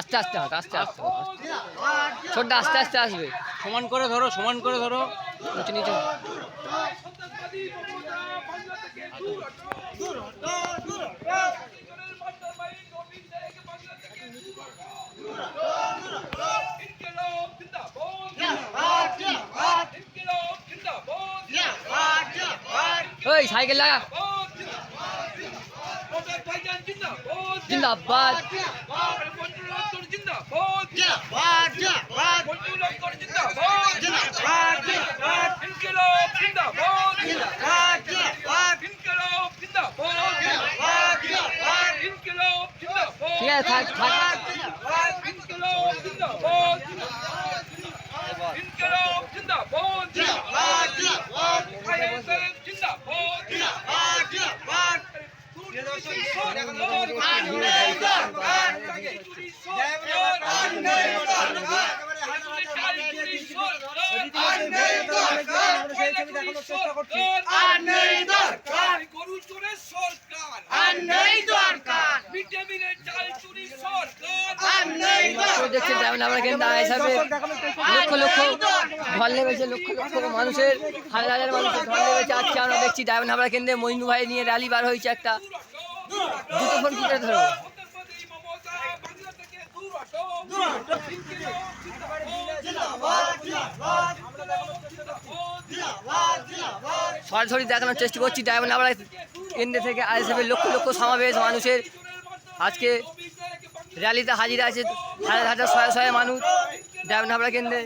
আস্তে আস্তে হাঁট, আস্তে আস্তে ছোট আস্তে আস্তে আসবে। সমান করে ধরো, সমান করে ধরো। নিচে নিচে ওই সাইকেল লাগা। জিন্দাবাদ ঠিক আছে থাক থাক। দেখছেন আমরা কিন্তু হিসাবে লক্ষ লক্ষ ঢল নেমেছে, লক্ষ লক্ষ মানুষের, হাজার হাজার মানুষের ঢল নেমেছে। আজকে আমরা দেখছি ডায়মন্ড হাবড়া কেন্দ্রে মইনু ভাই নিয়ে র্যালি বার হয়েছে একটা। দুটো ফোন কিনে ধরো। সরাসরি দেখানোর চেষ্টা করছি ডায়মন্ড হাবড়া কেন্দ্র থেকে আইএসএফ এর লক্ষ লক্ষ সমাবেশ মানুষের। আজকে র্যালিতে হাজির আছে হাজার হাজার শয়ে শয়ে মানুষ ডায়মন্ড হাবড়া কেন্দ্রে।